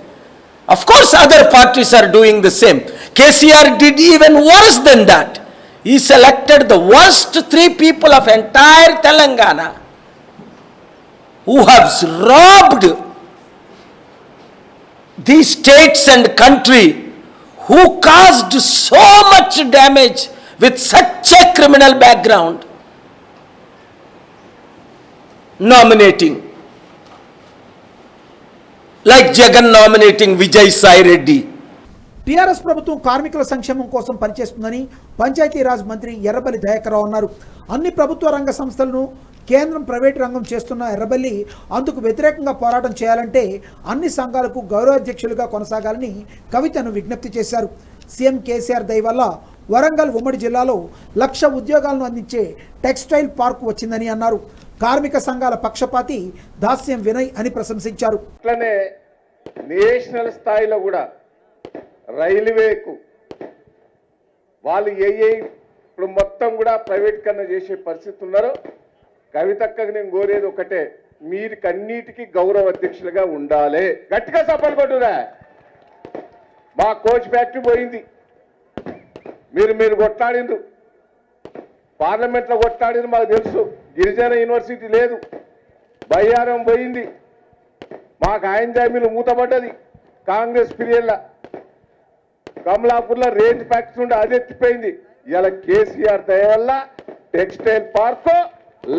Of course, other parties are doing the same. KCR did even worse than that. He selected the worst 3 people of entire Telangana who have robbed these states and country, who caused so much damage with such a criminal background, nominating. Like Jagan nominating Vijay Sai Reddy. TRS ప్రభుత్వం కార్మికుల సంక్షేమం కోసం పనిచేస్తుందని పంచాయతీరాజ్ మంత్రి ఎర్రబెల్లి దయాకర్ రావు అన్నారు. అన్ని ప్రభుత్వ రంగ సంస్థలను కేంద్రం ప్రైవేటు రంగం చేస్తున్న ఎర్రబెల్లి అందుకు వ్యతిరేకంగా పోరాటం చేయాలంటే అన్ని సంఘాలకు గౌరవాధ్యక్షులుగా కొనసాగాలని కవితను విజ్ఞప్తి చేశారు. సీఎం కేసీఆర్ దయ వల్ల వరంగల్ ఉమ్మడి జిల్లాలో 1,00,000 ఉద్యోగాలను అందించే టెక్స్టైల్ పార్క్ వచ్చిందని అన్నారు. కార్మిక సంఘాల పక్షపాతి దాస్యం వినయ్ అని ప్రశంసించారు. అట్లనే నేషనల్ స్థాయిలో కూడా రైల్వేకు వాళ్ళు ఇప్పుడు మొత్తం కూడా ప్రైవేటీకరణ చేసే పరిస్థితి ఉన్నారు. కవితక్కకు నేను కోరేది ఒకటే, మీరు కన్నిటికీ గౌరవ అధ్యక్షులుగా ఉండాలి. గట్టిగా సపోర్ట్ కొట్టురా. మా కోచ్ ఫ్యాక్టరీ పోయింది, మీరు కొట్లాడిండ్రు, పార్లమెంట్లో కొట్లాడిండ్రు, మాకు తెలుసు. గిరిజన యూనివర్సిటీ లేదు, బయ్యారం పోయింది, మాకు ఆయన జామీలు మూతపడ్డది కాంగ్రెస్ పీరియడ్లో. కమలాపూర్లో రేంజ్ ఫ్యాక్టరీ ఉండే అది ఎత్తిపోయింది. ఇలా కేసీఆర్ దయ వల్ల టెక్స్టైల్ పార్క్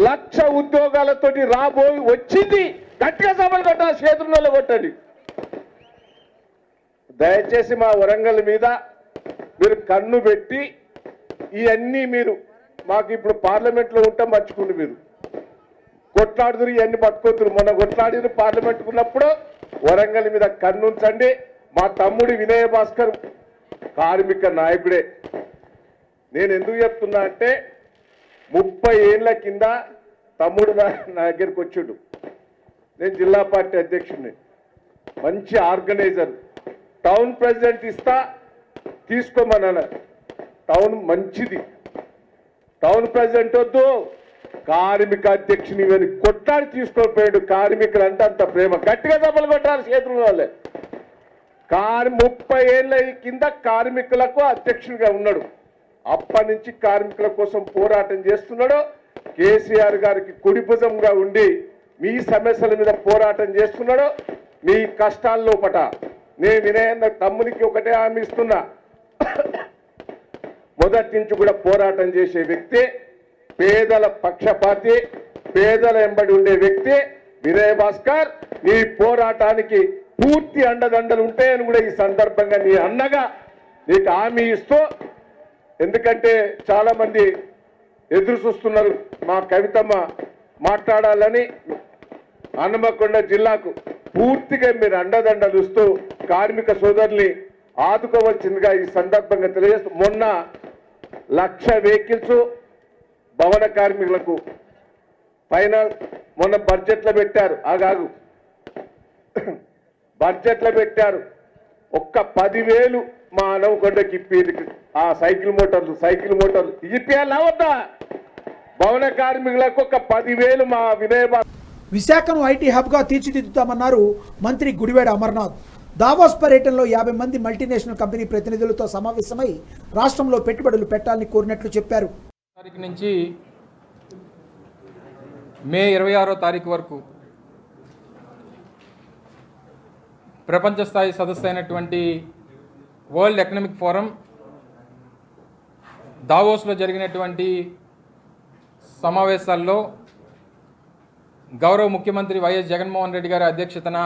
1,00,000 ఉద్యోగాలతోటి రాబోయి వచ్చింది. గట్టిగా సభలు కొట్టాలి, చేతుల్లో కొట్టండి. దయచేసి మా వరంగల్ మీద మీరు కన్ను పెట్టి ఇవన్నీ మీరు మాకు ఇప్పుడు పార్లమెంట్లో ఉంటే మర్చుకుంటు మీరు కొట్లాడుతురు, ఇవన్నీ పట్టుకోతురు. మొన్న కొట్లాడిన పార్లమెంట్ ఉన్నప్పుడు వరంగల్ మీద కన్నుంచండి. మా తమ్ముడు వినయ భాస్కర్ కార్మిక నాయకుడే. నేను ఎందుకు చెప్తున్నా అంటే 30 ఏళ్ల కింద తమ్ముడు నా దగ్గరికి వచ్చిండు. నేను జిల్లా పార్టీ అధ్యక్షుడిని, మంచి ఆర్గనైజర్. టౌన్ ప్రెసిడెంట్ ఇస్తా తీసుకోమన్నా, టౌన్ మంచిది, టౌన్ ప్రెసిడెంట్ వద్దు, కార్మిక అధ్యక్షుని కొట్లాడి తీసుకోపోయాడు. కార్మికులు అంటే అంత ప్రేమ. గట్టిగా దెబ్బలు కొట్టాలి చేతుల వాళ్ళే. 30 ఏళ్ళ కింద కార్మికులకు అధ్యక్షుడిగా ఉన్నాడు. అప్పటి నుంచి కార్మికుల కోసం పోరాటం చేస్తున్నాడు. కేసీఆర్ గారికి కుడి భుజంగా ఉండి మీ సమస్యల మీద పోరాటం చేస్తున్నాడు. మీ కష్టాల లోపట నేను వినయన్న తమ్మునికి ఒకటే హామీ ఇస్తున్నా, మొదటి నుంచి కూడా పోరాటం చేసే వ్యక్తి, పేదల పక్షపాతి, పేదల ఎంబడి ఉండే వ్యక్తి వినయ్ భాస్కర్. నీ పోరాటానికి పూర్తి అండదండలు ఉంటాయని కూడా ఈ సందర్భంగా నీ అన్నగా నీకు హామీ ఇస్తూ, ఎందుకంటే చాలా మంది ఎదురు చూస్తున్నారు మా కవితమ్మ మాట్లాడాలని. హనుమకొండ జిల్లాకు పూర్తిగా మీరు అండదండలు ఇస్తూ కార్మిక సోదరుల్ని ఆదుకోవాల్సిందిగా ఈ సందర్భంగా తెలియజేస్తూ, మొన్న 1,00,000 వెహికల్స్ భవన కార్మికులకు పైన మొన్న బడ్జెట్లో పెట్టారు. ఆగాగు బడ్జెట్లో పెట్టారు. ఒక్క 10,000 మా హనుమకొండకి ఇప్పి ఆ సైకిల్ మోటార్లు ఇప్పియాలా వద్దా? భవన కార్మికులకు ఒక 10,000 మా వినయ. విశాఖను ఐటీ హబ్గా తీర్చిదిద్దుతామన్నారు మంత్రి గుడివేడ అమర్నాథ్. దావోస్ పర్యటనలో 50 మంది మల్టీనేషనల్ కంపెనీ ప్రతినిధులతో సమావేశమై రాష్ట్రంలో పెట్టుబడులు పెట్టాలని కోరినట్లు చెప్పారు. తారీఖు నుంచి మే 26వ తారీఖు వరకు ప్రపంచ స్థాయి సదస్సు అయినటువంటి వరల్డ్ ఎకనామిక్ ఫోరం దావోస్లో జరిగినటువంటి సమావేశాల్లో గౌరవ ముఖ్యమంత్రి వైఎస్ జగన్మోహన్ రెడ్డి గారి అధ్యక్షతన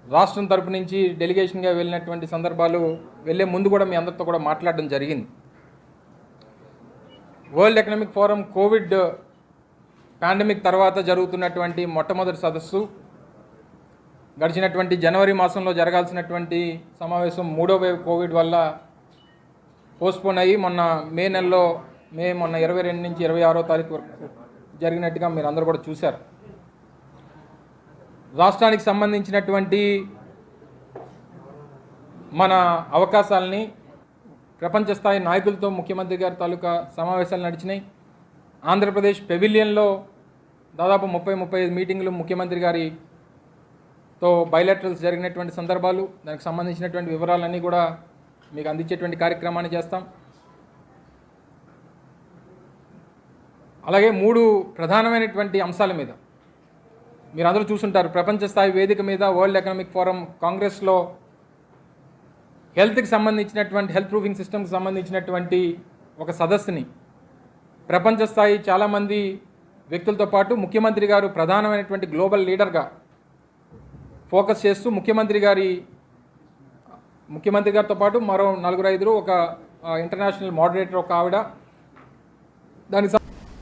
రాష్ట్రం తరపు నుంచి డెలిగేషన్గా వెళ్ళినటువంటి సందర్భాలు వెళ్ళే ముందు కూడా మీ అందరితో కూడా మాట్లాడడం జరిగింది. World economic forum Covid pandemic తర్వాత జరుగుతున్నటువంటి మొట్టమొదటి సదస్సు. గడిచినటువంటి జనవరి మాసంలో జరగాల్సినటువంటి సమావేశం 3వ వేవ్ కోవిడ్ వల్ల పోస్ట్పోన్ అయ్యి మొన్న మొన్న 22 నుంచి 26వ తారీఖు వరకు జరిగినట్టుగా మీరు అందరూ కూడా చూశారు. రాష్ట్రానికి సంబంధించినటువంటి మన అవకాశాలని ప్రపంచ స్థాయి నాయకులతో ముఖ్యమంత్రి గారి తాలూకా సమావేశాలు నడిచినాయి. ఆంధ్రప్రదేశ్ పెవిలియన్లో దాదాపు 30-35 మీటింగులు ముఖ్యమంత్రి గారితో బైలాటరల్స్ జరిగినటువంటి సందర్భాలు, దానికి సంబంధించినటువంటి వివరాలన్నీ కూడా మీకు అందించేటువంటి కార్యక్రమాన్ని చేస్తాం. అలాగే 3 ప్రధానమైనటువంటి అంశాల మీద మీరు అందరూ చూసుంటారు. ప్రపంచ స్థాయి వేదిక మీద వరల్డ్ ఎకనామిక్ ఫోరం కాంగ్రెస్లో హెల్త్కి సంబంధించినటువంటి హెల్త్ ప్రూఫింగ్ సిస్టమ్కి సంబంధించినటువంటి ఒక సదస్సుని ప్రపంచ స్థాయి చాలామంది వ్యక్తులతో పాటు ముఖ్యమంత్రి గారు ప్రధానమైనటువంటి గ్లోబల్ లీడర్గా ఫోకస్ చేస్తూ ముఖ్యమంత్రి గారితో పాటు మరో 4-5 ఒక ఇంటర్నేషనల్ మోడరేటర్ ఒక ఆవిడ. దానికి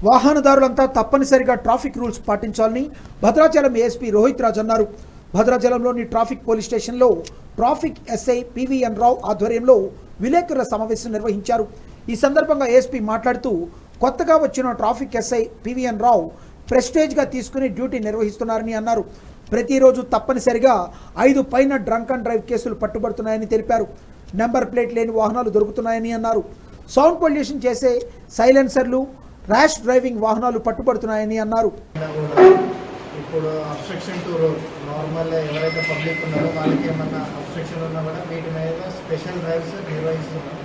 వాహనదారులంతా తప్పనిసరిగా ట్రాఫిక్ రూల్స్ పాటించాలని భద్రాచలం ఏఎస్పీ రోహిత్ రాజ్ అన్నారు. భద్రాచలంలోని ట్రాఫిక్ పోలీస్ స్టేషన్లో ట్రాఫిక్ ఎస్ఐ పివిఎన్ రావు ఆధ్వర్యంలో విలేకరుల సమావేశం నిర్వహించారు. ఈ సందర్భంగా ఏఎస్పీ మాట్లాడుతూ, కొత్తగా వచ్చిన ట్రాఫిక్ ఎస్ఐ పివిఎన్ రావు ప్రెస్టేజ్గా తీసుకుని డ్యూటీ నిర్వహిస్తున్నారని అన్నారు. ప్రతిరోజు తప్పనిసరిగా 5 పైన డ్రంక్ అండ్ డ్రైవ్ కేసులు పట్టుబడుతున్నాయని తెలిపారు. నెంబర్ ప్లేట్ లేని వాహనాలు దొరుకుతున్నాయని అన్నారు. సౌండ్ పొల్యూషన్ చేసే సైలెన్సర్లు, ర్యాష్ డ్రైవింగ్ వాహనాలు పట్టుబడుతున్నాయని అన్నారు. ఇప్పుడు అబ్స్ట్రక్షన్ టు రోడ్ నార్మల్ ఎవరైతే పబ్లిక్ ఉన్నారో వాళ్ళకి ఏమన్నా అబ్స్ట్రక్షన్ ఉన్నా కూడా వీటి మీద స్పెషల్ డ్రైవ్స్ నిర్వహిస్తున్నారు.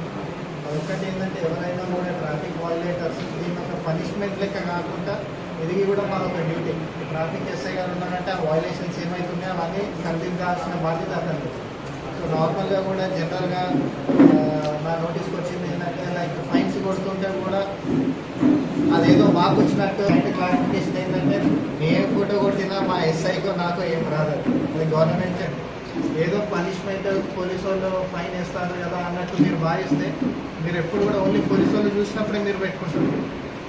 ఒకటి ఏంటంటే ఎవరైనా కూడా ట్రాఫిక్ వైలేటర్స్ దీని ఒక పనిష్మెంట్ లెక్క కాకుండా ఇది కూడా మాకు డ్యూటీ. ట్రాఫిక్ ఎస్ఐ గారు ఉన్నారంటే ఆ వైలేషన్స్ ఏమవుతున్నాయో అవన్నీ కల్పించాల్సిన బాధ్యత అతను. సో నార్మల్గా కూడా జనరల్గా నా నోటీస్కి వచ్చింది ఏంటంటే లైక్ ఫైన్స్ కొడుతుంటే కూడా అదేదో మాకు వచ్చినట్టు అంటే క్లారిఫికేషన్ ఏంటంటే నేను ఫోటో కొట్టినా మా ఎస్ఐకో నాకో ఏం రాదు, అది గవర్నమెంట్ ఏదో పనిష్మెంట్ పోలీసు వాళ్ళు ఫైన్ వేస్తారు కదా అన్నట్టు మీరు భావిస్తే మీరు ఎప్పుడు కూడా ఓన్లీ పోలీసు వాళ్ళు చూసినప్పుడే మీరు పెట్టుకుంటారు.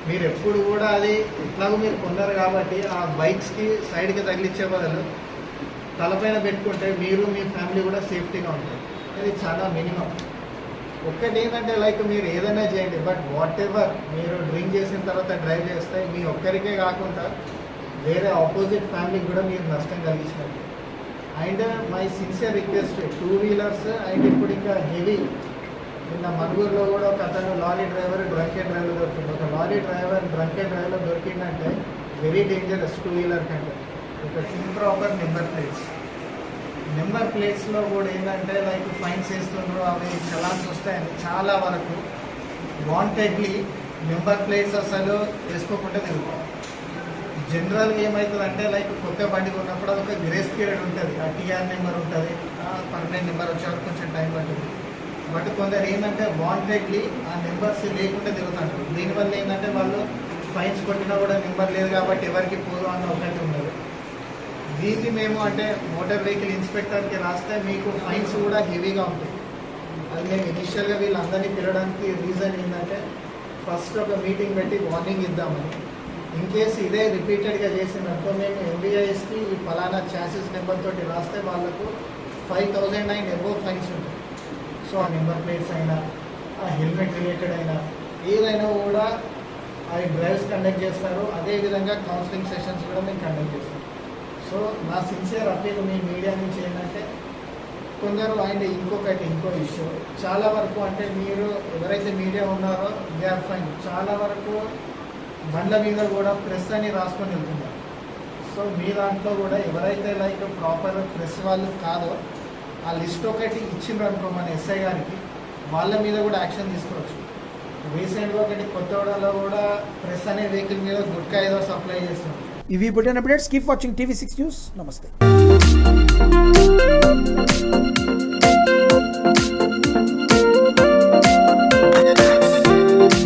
మీరు ఎప్పుడు కూడా అది ఎట్లాగో మీరు కొన్నారు కాబట్టి ఆ బైక్స్కి సైడ్కి తగిలించే బదులు తలపైన పెట్టుకుంటే మీరు మీ ఫ్యామిలీ కూడా సేఫ్టీగా ఉంటుంది. ఇది చాలా మినిమం. ఒక్కటి ఏంటంటే లైక్ మీరు ఏదైనా చేయండి, బట్ వాట్ ఎవర్ మీరు డ్రింక్ చేసిన తర్వాత డ్రైవ్ చేస్తే మీ ఒక్కరికే కాకుండా వేరే ఆపోజిట్ ఫ్యామిలీకి కూడా మీరు నష్టం కలిగించినట్టు. And my sincere request 2 wheelers and ఇప్పుడు ఇంకా హెవీ నిన్న మనుగూరులో కూడా ఒక అతను లారీ డ్రైవర్ డ్రంక్ అండ్ డ్రైవ్లో దొరికింది. ఒక లారీ డ్రైవర్ డ్రంక్ అండ్ డ్రైవ్లో దొరికిందంటే వెరీ డేంజరస్ 2 వీలర్ కంటే. ఒక ఇంప్రాపర్ నెంబర్ ప్లేట్స్లో కూడా ఏంటంటే లైక్ ఫైన్స్ వేస్తుండ్రు, అవి చలాన్స్ వస్తాయని చాలా వరకు వాంటెడ్లీ నెంబర్ ప్లేట్స్ అసలు వేసుకోకుండా తిరుగుతాం. జనరల్గా ఏమవుతుందంటే లైక్ కొత్త బండి కొన్నప్పుడు అది ఒక గ్రేస్ పీరియడ్ ఉంటుంది, ఆ టీఆర్ నెంబర్ ఉంటుంది, పర్మనెంట్ నెంబర్ వచ్చేవారు కొంచెం టైం పడుతుంది. బట్ కొందరు ఏంటంటే వాంటెడ్లీ ఆ నెంబర్స్ లేకుండా తిరుగుతుంటారు. దీనివల్ల ఏంటంటే వాళ్ళు ఫైన్స్ కొట్టినా కూడా నెంబర్ లేదు కాబట్టి ఎవరికి పోదు అన్న ఒకటి ఉన్నది. దీన్ని మేము అంటే మోటార్ వెహికల్ ఇన్స్పెక్టర్కి రాస్తే మీకు ఫైన్స్ కూడా హెవీగా ఉంటాయి. అది మేము ఇనిషియల్గా వీళ్ళందరినీ పిలవడానికి రీజన్ ఏంటంటే ఫస్ట్ ఒక మీటింగ్ పెట్టి వార్నింగ్ ఇద్దామని. ఇన్ కేసు ఇదే రిపీటెడ్గా చేసిందనుకో మేము ఎంబీఐఎస్కి ఈ ఫలానా ఛాసెస్ నెంబర్ తోటి రాస్తే వాళ్ళకు 5,000 అండ్ అబోవ్ ఫైన్స్ ఉంటాయి. సో ఆ నెంబర్ ప్లేట్స్ అయినా ఆ హెల్మెట్ రిలేటెడ్ అయినా ఏదైనా కూడా అవి డ్రైవ్స్ కండక్ట్ చేస్తారు. అదేవిధంగా కౌన్సిలింగ్ సెషన్స్ కూడా మేము కండక్ట్ చేస్తాం. సో నా సిన్సియర్ అప్పీల్ మీ మీడియా నుంచి ఏంటంటే కొందరు అండ్ ఇంకో ఇష్యూ చాలా వరకు అంటే మీరు ఎవరైతే మీడియా ఉన్నారో దే ఆర్ ఫైన్. చాలా వరకు బండ్ల మీద కూడా ప్రెస్ అని రాసుకొని వెళ్తున్నారు. సో మీ దాంట్లో కూడా ఎవరైతే లైక్ ప్రాపర్ ప్రెస్ వాళ్ళు కాదో ఆ లిస్ట్ ఒకటి ఇచ్చిండ్రు అనుకో మన ఎస్ఐ గారికి, వాళ్ళ మీద కూడా యాక్షన్ తీసుకోవచ్చు. రీసెంట్గా ఒకటి కొత్తగూడలో కూడా ప్రెస్ అనే వెహికల్ మీద గుట్కా ఏదో సప్లై చేస్తున్నారు. ఇవి bulletin updates. Keep watching TV6 news. నమస్తే.